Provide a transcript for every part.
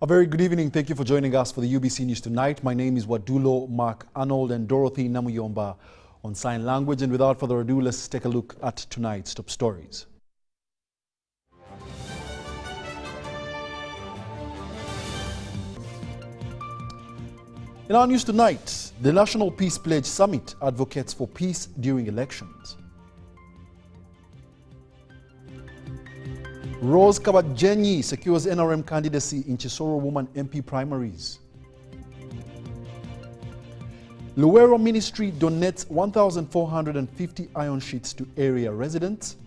A very good evening. Thank you for joining us for the UBC News Tonight. My name is Wadulo Mark Arnold and Dorothy Namuyomba on sign language. And without further ado, let's take a look at tonight's top stories. In our news tonight, the National Peace Pledge Summit advocates for peace during elections. Rose Kabajenyi secures NRM candidacy in Kisoro Woman MP primaries. Luwero Ministry donates 1,450 iron sheets to area residents.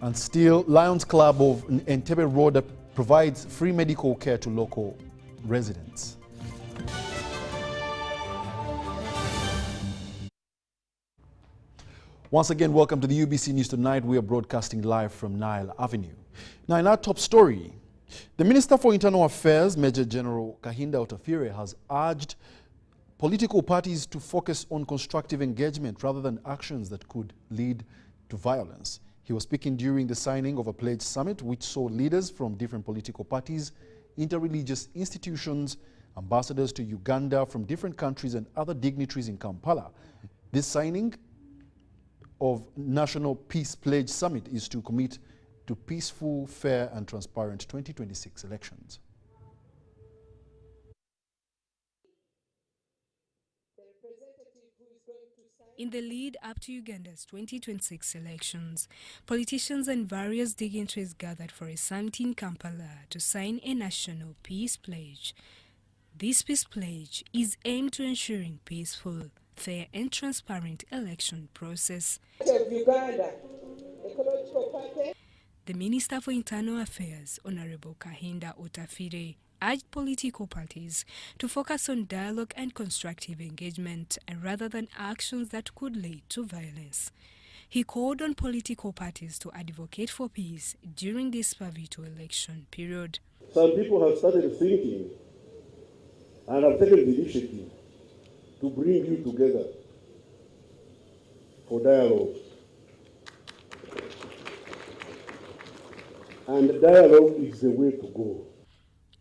And still, Lions Club of Entebbe Road provides free medical care to local residents. Once again, welcome to the UBC News Tonight. We are broadcasting live from Nile Avenue. Now, in our top story, the Minister for Internal Affairs, Major General Kahinda Otafire, has urged political parties to focus on constructive engagement rather than actions that could lead to violence. He was speaking during the signing of a pledge summit which saw leaders from different political parties, interreligious institutions, ambassadors to Uganda from different countries and other dignitaries in Kampala. This signing of National Peace Pledge Summit is to commit to peaceful, fair and transparent 2026 elections. In the lead up to Uganda's 2026 elections, politicians and various dignitaries gathered for a summit in Kampala to sign a national peace pledge. This peace pledge is aimed to ensuring peaceful, fair and transparent election process. The Minister for Internal Affairs, Honorable Kahinda Otafire, urged political parties to focus on dialogue and constructive engagement rather than actions that could lead to violence. He called on political parties to advocate for peace during this pivotal election period. Some people have started thinking and have taken the initiative to bring you together for dialogue. And dialogue is the way to go.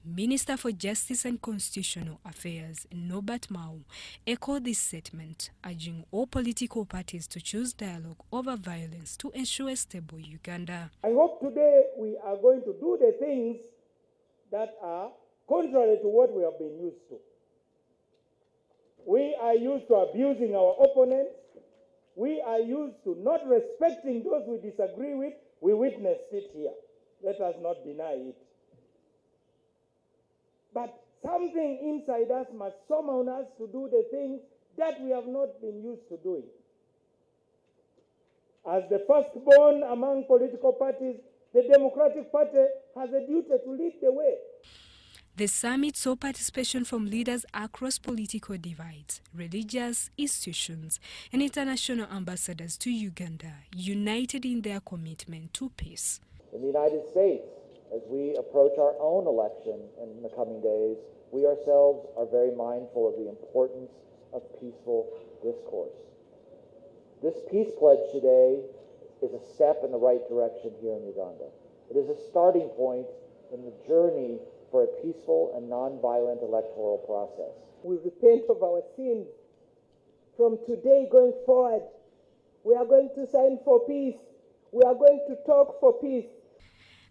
Minister for Justice and Constitutional Affairs, Norbert Mao, echoed this statement, urging all political parties to choose dialogue over violence to ensure a stable Uganda. I hope today we are going to do the things that are contrary to what we have been used to. We are used to abusing our opponents. We are used to not respecting those we disagree with. We witnessed it here. Let us not deny it. But something inside us must summon us to do the things that we have not been used to doing. As the firstborn among political parties, the Democratic Party has a duty to lead the way. The summit saw participation from leaders across political divides, religious institutions, and international ambassadors to Uganda, united in their commitment to peace. In the United States, as we approach our own election in the coming days, we ourselves are very mindful of the importance of peaceful discourse. This peace pledge today is a step in the right direction here in Uganda. It is a starting point in the journey for a peaceful and non-violent electoral process. We repent of our sins. From today going forward, we are going to sign for peace. We are going to talk for peace.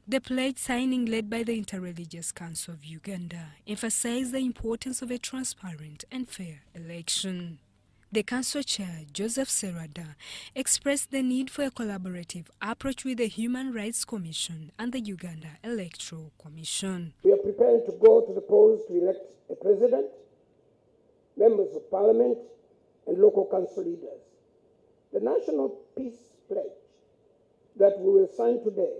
The pledge signing led by the Interreligious Council of Uganda emphasized the importance of a transparent and fair election. The Council Chair, Joseph Serada, expressed the need for a collaborative approach with the Human Rights Commission and the Uganda Electoral Commission. We are preparing to go to the polls to elect a president, members of parliament, and local council leaders. The National Peace Pledge that we will sign today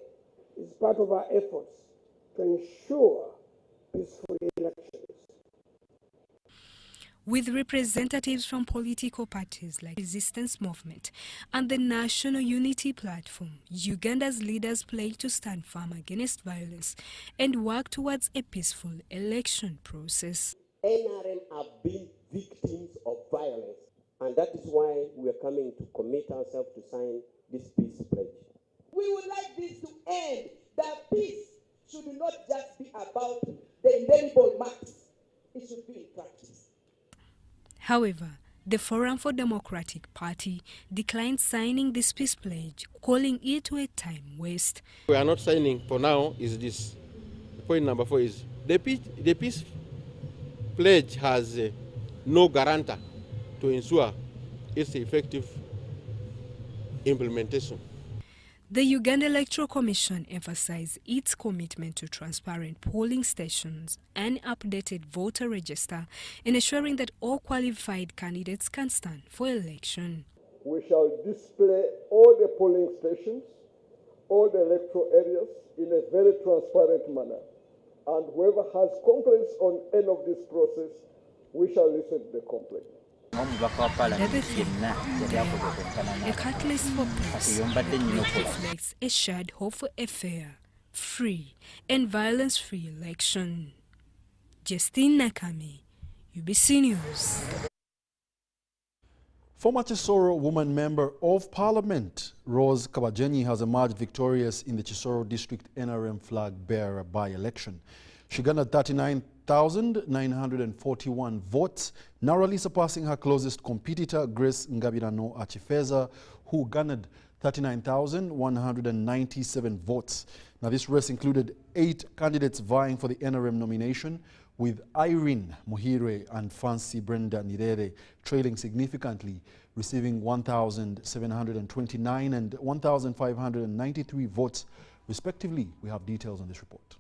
is part of our efforts to ensure peaceful elections. With representatives from political parties like Resistance Movement and the National Unity Platform, Uganda's leaders pledged to stand firm against violence and work towards a peaceful election process. NRM have been victims of violence, and that is why we are coming to commit ourselves to sign this peace pledge. We would like this to end, that peace should not just be about the indelible marks. It should be in practice. However, the Forum for Democratic Party declined signing this peace pledge, calling it a time waste. We are not signing for now is this. Point number 4 is the peace pledge has no guarantor to ensure its effective implementation. The Uganda Electoral Commission emphasized its commitment to transparent polling stations and updated voter register, in ensuring that all qualified candidates can stand for election. We shall display all the polling stations, all the electoral areas in a very transparent manner. And whoever has complaints on any of this process, we shall listen to the complaint. Another thing, a catalyst for peace that reflects a shared hope for a fair, free, and violence-free election. Justine Nakami, UBC News. Former Kisoro woman member of Parliament, Rose Kabajenyi, has emerged victorious in the Kisoro District NRM flag bearer by-election. She garnered 39,941 votes, narrowly surpassing her closest competitor, Grace Ngabirano Achifeza, who garnered 39,197 votes. Now, this race included 8 candidates vying for the NRM nomination, with Irene Muhire and Fancy Brenda Nirere trailing significantly, receiving 1,729 and 1,593 votes, respectively. We have details on this report.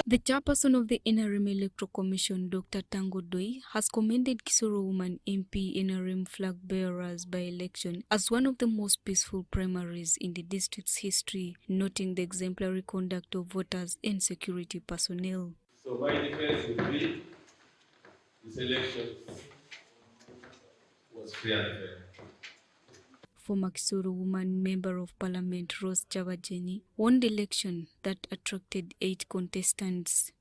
The chairperson of the NRM Electoral Commission, Dr. Tango Doi, has commended Kisoro Woman MP NRM flag bearers by-election as one of the most peaceful primaries in the district's history, noting the exemplary conduct of voters and security personnel. So my defense would be this election was fair and fair. Former Kisoro Woman Member of Parliament Rose Kabajenyi won the election that attracted 8 contestants.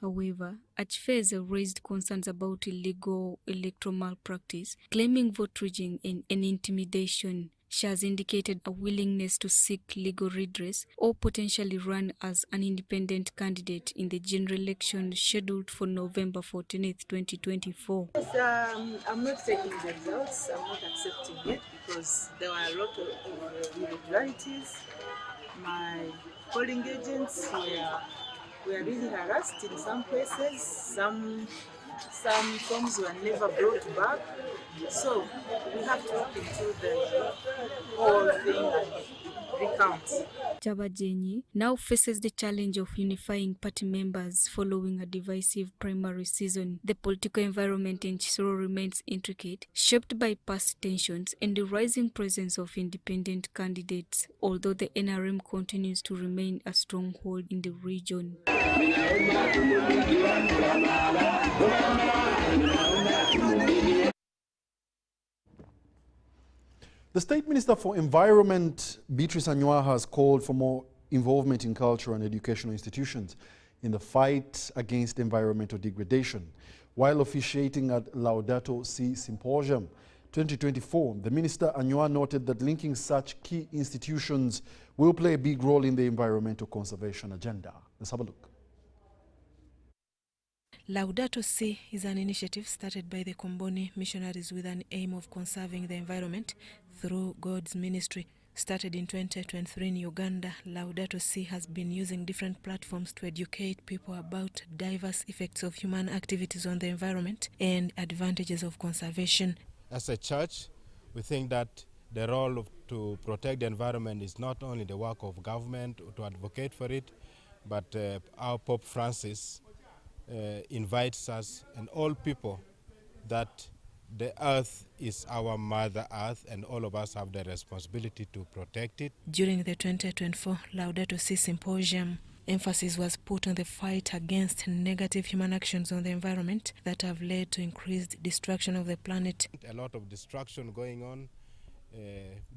However, Achifeza raised concerns about illegal electoral malpractice, claiming vote rigging and intimidation. She has indicated a willingness to seek legal redress or potentially run as an independent candidate in the general election scheduled for November 14th, 2024. I'm not taking the results. I'm not accepting it because there were a lot of irregularities. My polling agents were really harassed in some places. Some forms were never brought back. So we have to look into the whole thing and recount. Kabajenyi now faces the challenge of unifying party members following a divisive primary season. The political environment in Kisoro remains intricate, shaped by past tensions and the rising presence of independent candidates, although the NRM continues to remain a stronghold in the region. The State Minister for Environment, Beatrice Anywa, has called for more involvement in cultural and educational institutions in the fight against environmental degradation. While officiating at Laudato Si Symposium 2024, the Minister Anywa noted that linking such key institutions will play a big role in the environmental conservation agenda. Let's have a look. Laudato Si is an initiative started by the Komboni missionaries with an aim of conserving the environment through God's ministry. Started in 2023 in Uganda, Laudato Si has been using different platforms to educate people about diverse effects of human activities on the environment and advantages of conservation. As a church, we think that the role to protect the environment is not only the work of government to advocate for it, but our Pope Francis invites us and all people that the earth is our mother earth and all of us have the responsibility to protect it. During the 2024 Laudato Si Symposium, emphasis was put on the fight against negative human actions on the environment that have led to increased destruction of the planet. A lot of destruction going on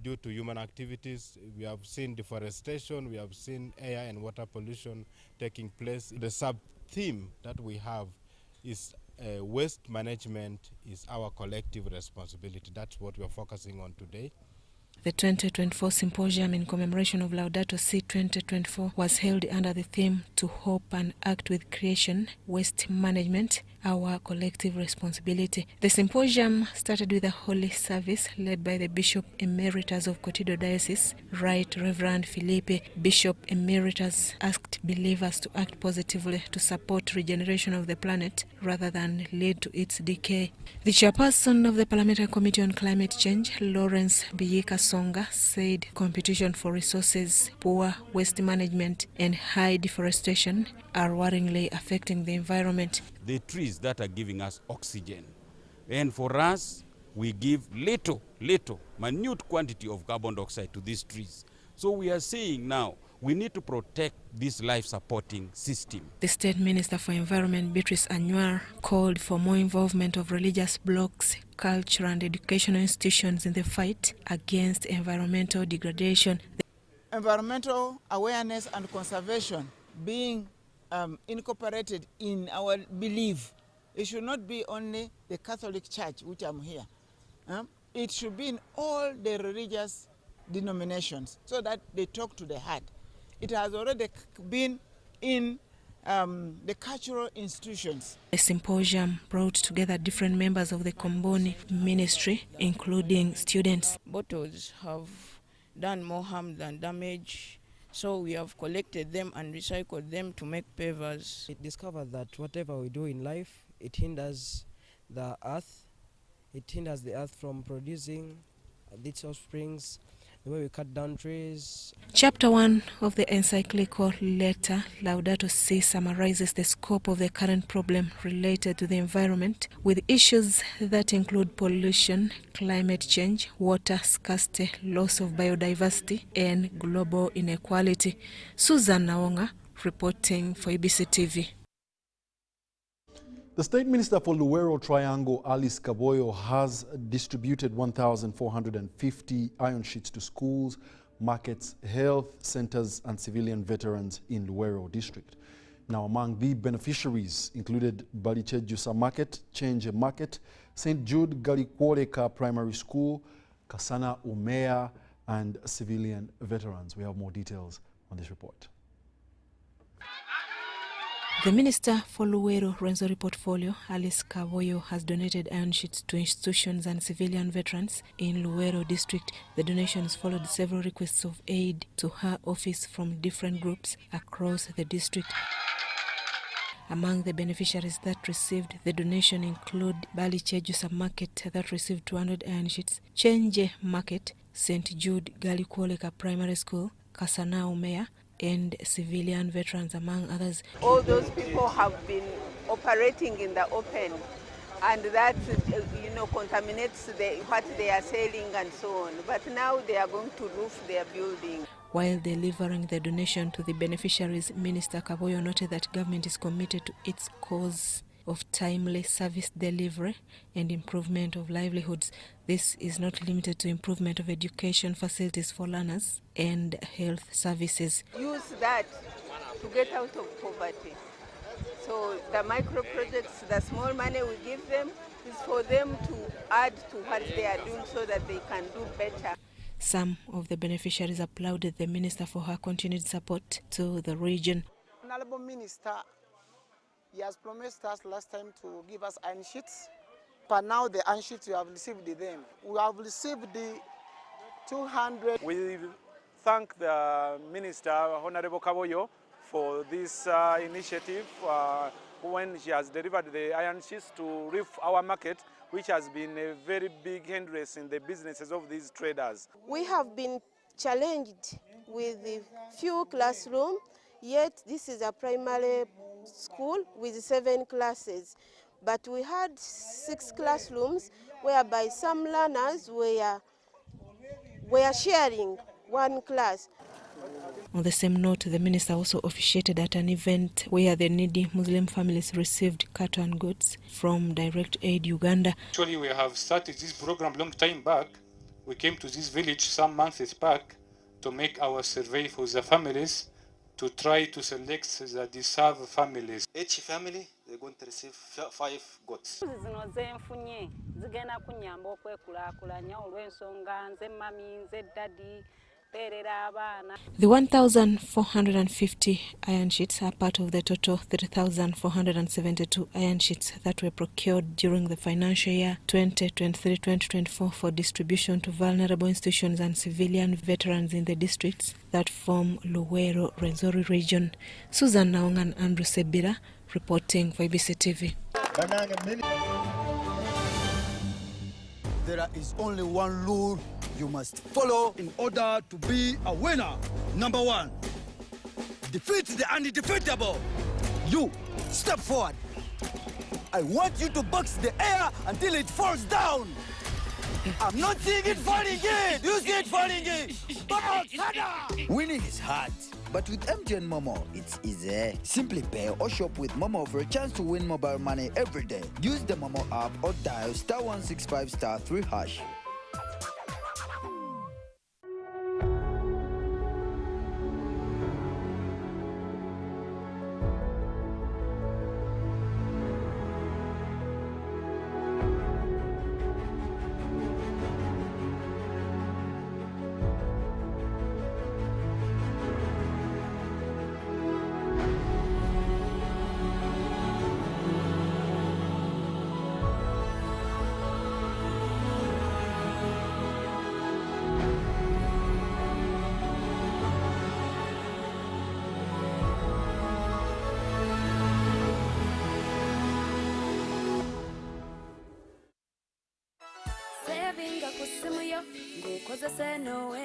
due to human activities. We have seen deforestation, we have seen air and water pollution taking place. The sub-theme that we have is waste management is our collective responsibility. That's what we're focusing on today. The 2024 symposium in commemoration of Laudato Si 2024 was held under the theme To Hope and Act with Creation, Waste Management, Our Collective Responsibility. The symposium started with a holy service led by the Bishop Emeritus of Kotido Diocese, Right Reverend Felipe. Bishop Emeritus asked believers to act positively to support regeneration of the planet rather than lead to its decay. The chairperson of the Parliamentary Committee on Climate Change, Lawrence Biyika Songa, said competition for resources, poor waste management and high deforestation are worryingly affecting the environment. The trees that are giving us oxygen, and for us we give little minute quantity of carbon dioxide to these trees. So we are saying now we need to protect this life-supporting system. The State Minister for Environment, Beatrice Anywar, called for more involvement of religious blocs, cultural and educational institutions in the fight against environmental degradation. Environmental awareness and conservation being incorporated in our belief. It should not be only the Catholic Church, which I'm here. It should be in all the religious denominations so that they talk to the heart. It has already been in the cultural institutions. The symposium brought together different members of the Komboni ministry, including students. Bottles have done more harm than damage, so we have collected them and recycled them to make pavers. It discovered that whatever we do in life, it hinders the earth. It hinders the earth from producing its offsprings, the way we cut down trees. Chapter 1 of the encyclical letter, Laudato Si, summarizes the scope of the current problem related to the environment, with issues that include pollution, climate change, water scarcity, loss of biodiversity, and global inequality. Susan Naonga, reporting for Ubc TV. The State Minister for Luwero Triangle, Alice Kaboyo, has distributed 1,450 iron sheets to schools, markets, health centers, and civilian veterans in Luwero District. Now, among the beneficiaries included Balichejusa Market, Change Market, St. Jude Galikworeka Primary School, Kasana Umea, and civilian veterans. We have more details on this report. The Minister for Luwero Rwenzori Portfolio, Alice Kaboyo, has donated iron sheets to institutions and civilian veterans in Luwero District. The donations followed several requests of aid to her office from different groups across the district. Among the beneficiaries that received the donation include Balichejusa Market that received 200 iron sheets, Change Market, St. Jude Galikworeka Primary School, Kasana Umea, and civilian veterans, among others. All those people have been operating in the open, and that contaminates what they are selling and so on. But now they are going to roof their building. While delivering the donation to the beneficiaries, Minister Kaboyo noted that government is committed to its cause of timely service delivery and improvement of livelihoods. This is not limited to improvement of education facilities for learners and health services. Use that to get out of poverty. So the micro projects, the small money we give them is for them to add to what they are doing so that they can do better. Some of the beneficiaries applauded the minister for her continued support to the region. Honorable Minister, he has promised us last time to give us iron sheets, but now the iron sheets we have received them. We have received the 200. We thank the Minister, Honorable Kaboyo, for this initiative when she has delivered the iron sheets to reef our market, which has been a very big hindrance in the businesses of these traders. We have been challenged with a few classrooms, yet this is a primary school with 7 classes. But we had 6 classrooms whereby some learners were sharing one class. On the same note, the minister also officiated at an event where the needy Muslim families received cattle and goods from Direct Aid Uganda. Actually, we have started this program long time back we came to this village some months back to make our survey for the families to try to select the deserved families. Each family, they're going to receive 5 goats. The 1,450 iron sheets are part of the total 3,472 iron sheets that were procured during the financial year 2023-2024 for distribution to vulnerable institutions and civilian veterans in the districts that form Luwero-Rwenzori region. Susan Naong and Andrew Sebira reporting for Ubc TV. There is only one rule you must follow in order to be a winner. Number 1, defeat the undefeatable. You, step forward. I want you to box the air until it falls down. I'm not seeing it falling in. You see it falling in. Box, harder. Winning is hard, but with MTN Momo, it's easy. Simply pay or shop with Momo for a chance to win mobile money every day. Use the Momo app or dial *165*3#.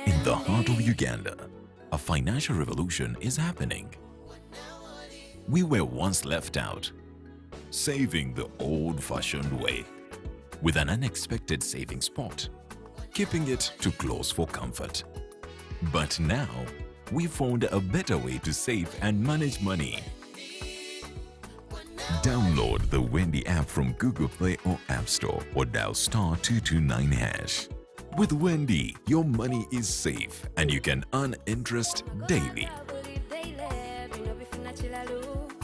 In the heart of Uganda, a financial revolution is happening. We were once left out, saving the old-fashioned way, with an unexpected saving spot, keeping it too close for comfort. But now, we found a better way to save and manage money. Download the Wendy app from Google Play or App Store or dial *229#. With Wendy, your money is safe and you can earn interest daily.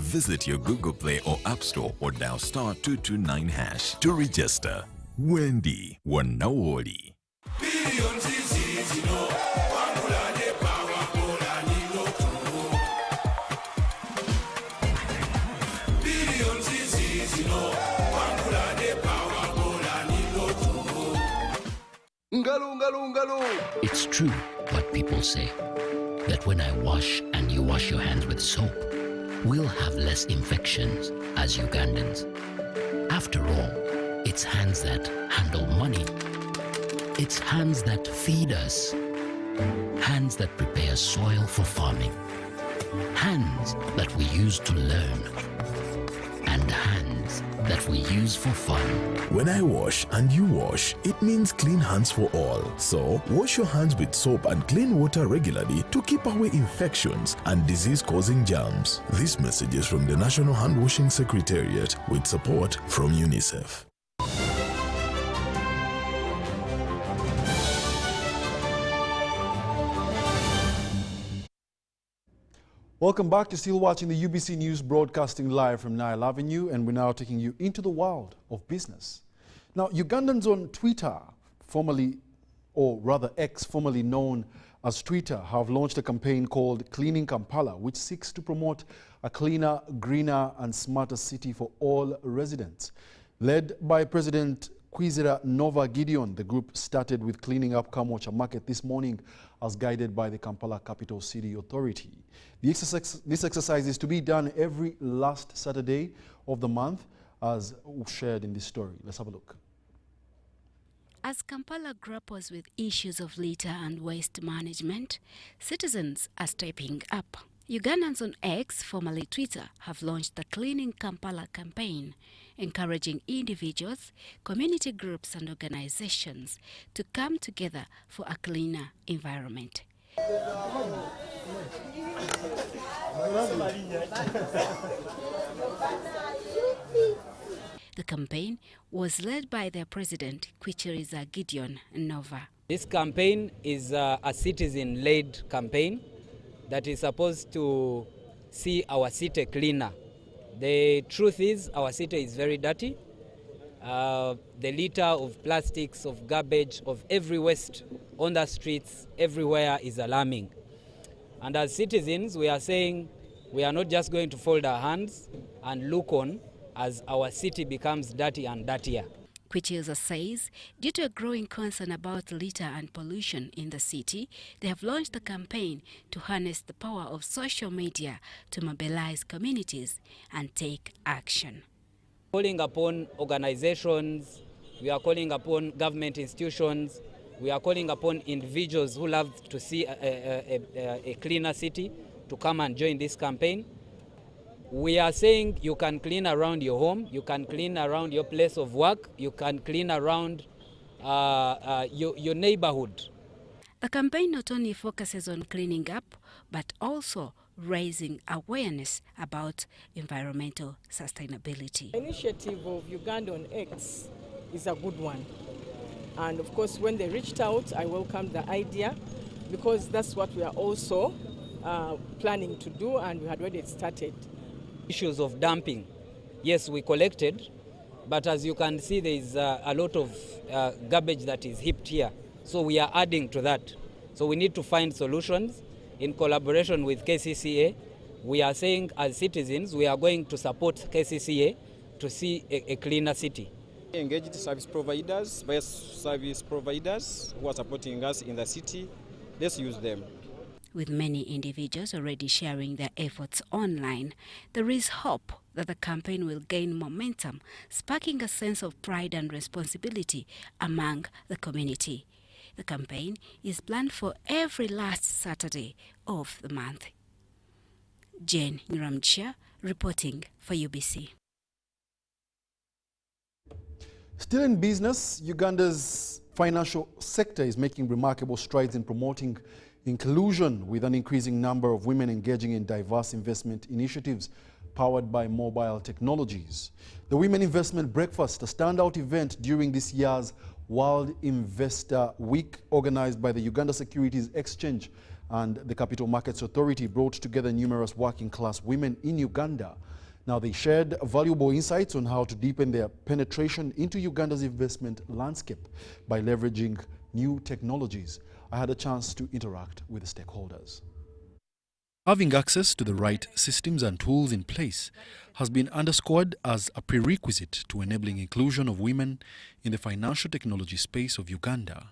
Visit your Google Play or App Store or dial *229# to register. Wendy, Wanawoli. It's true what people say, that when I wash and you wash your hands with soap, we'll have less infections as Ugandans. After all, it's hands that handle money. It's hands that feed us. Hands that prepare soil for farming. Hands that we use to learn. And hands that we use for fun. When I wash and you wash, it means clean hands for all. So, wash your hands with soap and clean water regularly to keep away infections and disease-causing germs. This message is from the National Hand Washing Secretariat with support from UNICEF. Welcome back. You're still watching the UBC News broadcasting live from Nile Avenue, and we're now taking you into the world of business. Now, Ugandans on Twitter, formerly, or rather X, formerly known as Twitter, have launched a campaign called Cleaning Kampala, which seeks to promote a cleaner, greener and smarter city for all residents. Led by President Kwizera Nova Gideon, the group started with cleaning up Kamwocha Market this morning as guided by the Kampala Capital City Authority. This exercise is to be done every last Saturday of the month, as shared in this story. Let's have a look. As Kampala grapples with issues of litter and waste management, citizens are stepping up. Ugandans on X, formerly Twitter, have launched the Cleaning Kampala campaign, encouraging individuals, community groups and organizations to come together for a cleaner environment. The campaign was led by their president, Kwizera Gideon Nova. This campaign is a citizen-led campaign that is supposed to see our city cleaner. The truth is our city is very dirty. The litter of plastics, of garbage, of every waste on the streets, everywhere is alarming. And as citizens, we are saying we are not just going to fold our hands and look on as our city becomes dirty and dirtier. Kwichilza says, due to a growing concern about litter and pollution in the city, they have launched a campaign to harness the power of social media to mobilize communities and take action. Calling upon organizations, we are calling upon government institutions, we are calling upon individuals who love to see a cleaner city to come and join this campaign. We are saying you can clean around your home, you can clean around your place of work, you can clean around your neighborhood. The campaign not only focuses on cleaning up, but also raising awareness about environmental sustainability. The initiative of Uganda on X is a good one. And of course, when they reached out, I welcomed the idea because that's what we are also planning to do, and we had already started. Issues of dumping. Yes, we collected, but as you can see, there is a lot of garbage that is heaped here. So we are adding to that. So we need to find solutions in collaboration with KCCA. We are saying as citizens, we are going to support KCCA to see a cleaner city. Engaged service providers, various service providers who are supporting us in the city. Let's use them. With many individuals already sharing their efforts online, there is hope that the campaign will gain momentum, sparking a sense of pride and responsibility among the community. The campaign is planned for every last Saturday of the month. Jane Nyiramchia reporting for UBC. Still in business, Uganda's financial sector is making remarkable strides in promoting inclusion, with an increasing number of women engaging in diverse investment initiatives powered by mobile technologies. The Women Investment Breakfast, a standout event during this year's World Investor Week, organized by the Uganda Securities Exchange and the Capital Markets Authority, brought together numerous working-class women in Uganda. Now, they shared valuable insights on how to deepen their penetration into Uganda's investment landscape by leveraging new technologies. I had a chance to interact with the stakeholders. Having access to the right systems and tools in place has been underscored as a prerequisite to enabling inclusion of women in the financial technology space of Uganda.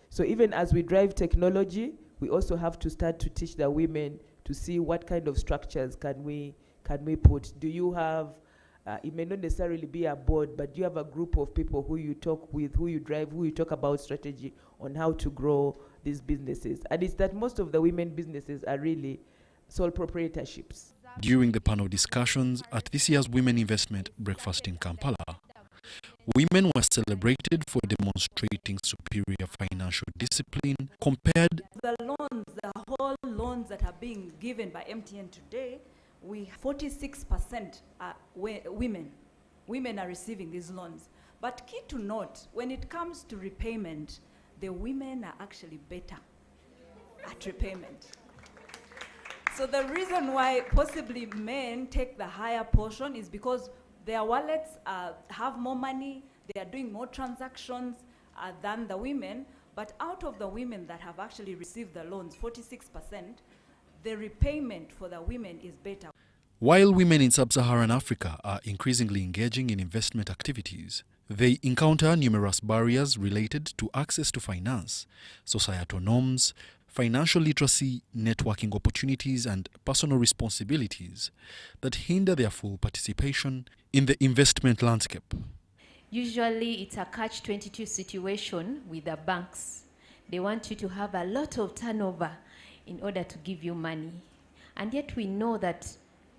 So even as we drive technology, we also have to start to teach the women to see what kind of structures can we put. Do you have, it may not necessarily be a board, but do you have a group of people who you talk with, who you drive, who you talk about strategy on how to grow these businesses? And it's that most of the women businesses are really sole proprietorships. During the panel discussions at this year's Women Investment Breakfast in Kampala, women were celebrated for demonstrating superior financial discipline compared. The whole loans that are being given by MTN today, 46% are women. Women are receiving these loans. But key to note, when it comes to repayment, the women are actually better at repayment. So the reason why possibly men take the higher portion is because their wallets have more money, they are doing more transactions than the women. But out of the women that have actually received the loans, 46%, the repayment for the women is better. While women in sub-Saharan Africa are increasingly engaging in investment activities, they encounter numerous barriers related to access to finance, societal norms, financial literacy, networking opportunities, and personal responsibilities that hinder their full participation in the investment landscape. Usually it's a catch-22 situation with the banks. They want you to have a lot of turnover in order to give you money. And yet we know that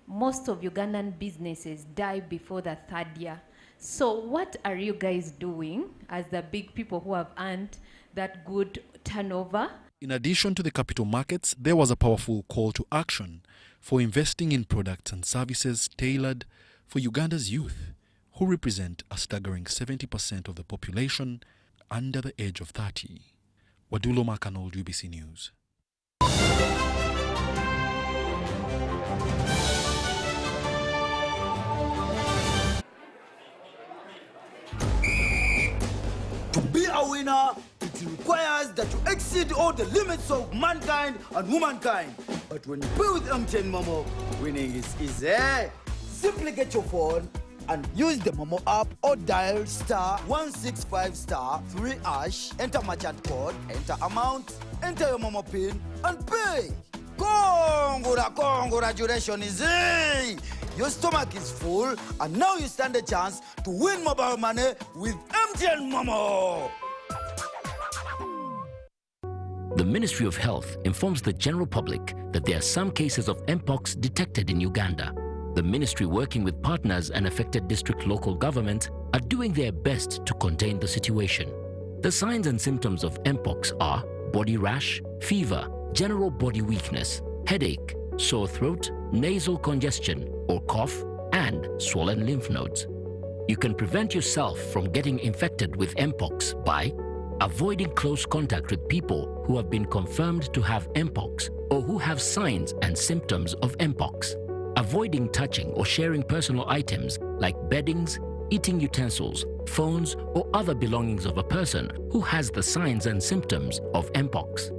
most of Ugandan businesses die before the third year. So what are you guys doing as the big people who have earned that good turnover? In addition to the capital markets, there was a powerful call to action for investing in products and services tailored for Uganda's youth, who represent a staggering 70% of the population under the age of 30. Wadulo Makanol, UBC News. To be a winner, it requires that you exceed all the limits of mankind and womankind. But when you play with MTN Momo, winning is easy. Simply get your phone and use the Momo app or dial *165*3#, enter merchant code, enter amount, enter your Momo PIN, and pay. Congratulations! Your stomach is full, and now you stand a chance to win mobile money with MTN Momo. The Ministry of Health informs the general public that there are some cases of Mpox detected in Uganda. The ministry, working with partners and affected district local government, are doing their best to contain the situation. The signs and symptoms of Mpox are body rash, fever, general body weakness, headache, sore throat, nasal congestion or cough, and swollen lymph nodes. You can prevent yourself from getting infected with Mpox by avoiding close contact with people who have been confirmed to have Mpox or who have signs and symptoms of Mpox. Avoiding touching or sharing personal items like beddings, eating utensils, phones, or other belongings of a person who has the signs and symptoms of Mpox.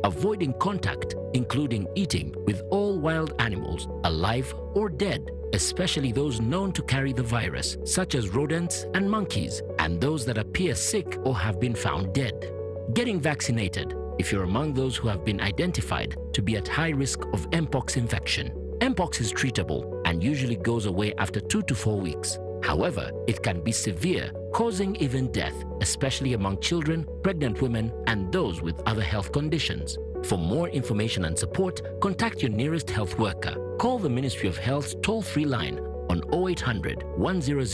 Avoiding contact, including eating, with all wild animals, alive or dead, especially those known to carry the virus, such as rodents and monkeys, and those that appear sick or have been found dead. Getting vaccinated if you're among those who have been identified to be at high risk of Mpox infection. Mpox is treatable and usually goes away after 2 to 4 weeks. However, it can be severe, causing even death, especially among children, pregnant women, and those with other health conditions. For more information and support, contact your nearest health worker. Call the Ministry of Health's toll-free line on 0800 100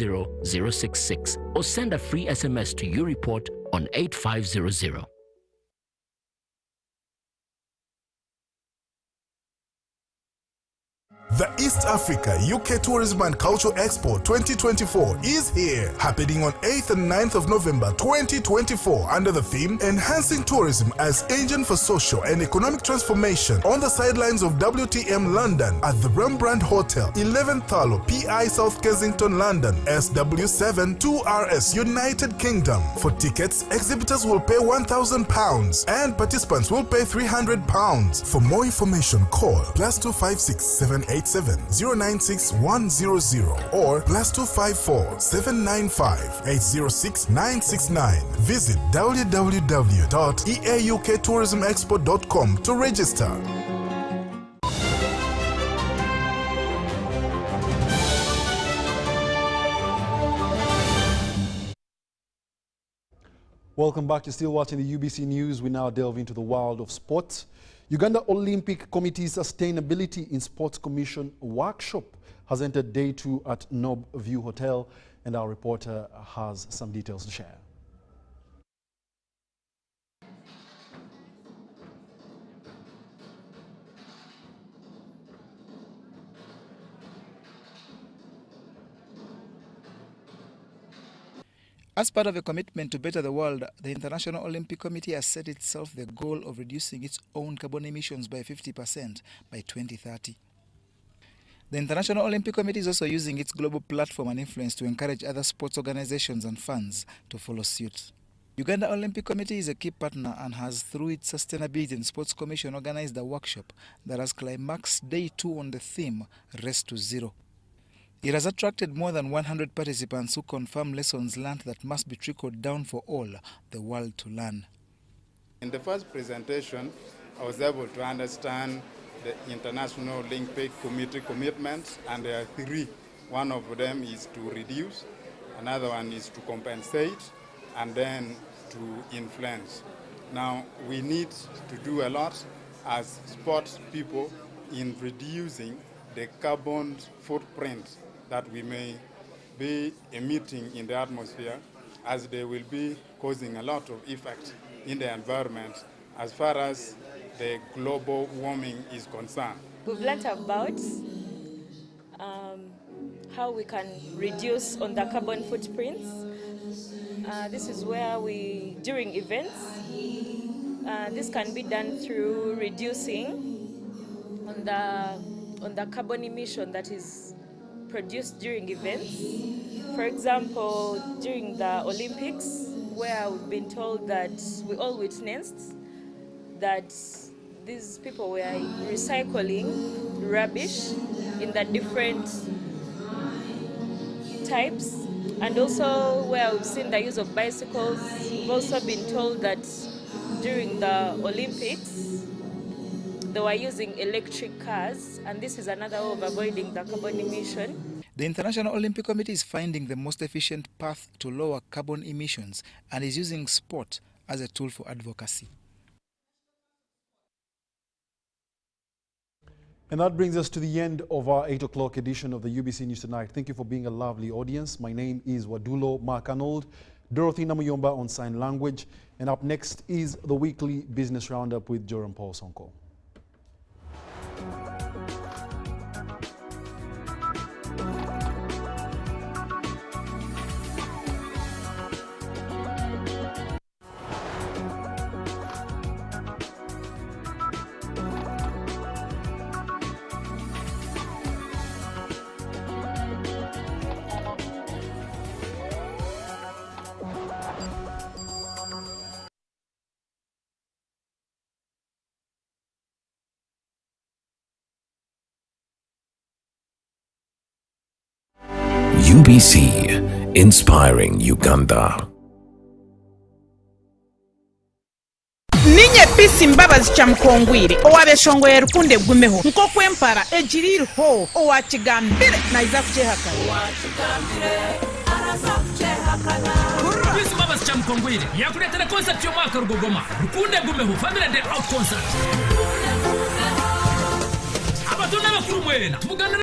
066 or send a free SMS to YouReport on 8500. The East Africa UK Tourism and Culture Expo 2024 is here, happening on 8th and 9th of November 2024 under the theme Enhancing Tourism as Engine for Social and Economic Transformation on the sidelines of WTM London at the Rembrandt Hotel, 11th Thalo, PI South Kensington, London, SW7 2RS, United Kingdom. For tickets, exhibitors will pay £1,000 and participants will pay £300. For more information, call +256 787 096 100 or +254 795 806 969. Visit www.eauktourismexpo.com to register. Welcome back. You're still watching the UBC News. We now delve into the world of sports. Uganda Olympic Committee Sustainability in Sports Commission workshop has entered day 2 at Nob View Hotel, and our reporter has some details to share. As part of a commitment to better the world, the International Olympic Committee has set itself the goal of reducing its own carbon emissions by 50% by 2030. The International Olympic Committee is also using its global platform and influence to encourage other sports organizations and funds to follow suit. Uganda Olympic Committee is a key partner and has, through its Sustainability and Sports Commission, organized a workshop that has climaxed day 2 on the theme Race to Zero. It has attracted more than 100 participants who confirm lessons learned that must be trickled down for all the world to learn. In the first presentation, I was able to understand the International Olympic Committee commitments, and there are 3. One of them is to reduce, another one is to compensate, and then to influence. Now, we need to do a lot as sports people in reducing the carbon footprint that we may be emitting in the atmosphere, as they will be causing a lot of effect in the environment as far as the global warming is concerned. We've learned about how we can reduce on the carbon footprints. This is where during events, This can be done through reducing on the carbon emission that is produced during events. For example, during the Olympics, where we've been told that we all witnessed that these people were recycling rubbish in the different types, and also where we've seen the use of bicycles. We've also been told that during the Olympics they were using electric cars, and this is another way of avoiding the carbon emission. The International Olympic Committee is finding the most efficient path to lower carbon emissions and is using sport as a tool for advocacy. And that brings us to the end of our 8 o'clock edition of the UBC News Tonight. Thank you for being a lovely audience. My name is Wadulo Mark Arnold, Dorothy Namuyomba on sign language. And up next is the weekly business roundup with Joram Paul Sonko. UBC, inspiring Uganda. Ninye pisi mbabazi cha mkongwiri owabeshongo ya rukunde gumeho nko kwempara ejiriri ho owachigambire na iza kuchehaka pisi mbabazi cha mkongwiri yakuletera concert yo mwaka rugogoma rukunde gumeho family day out concert abatuna bakuru mwena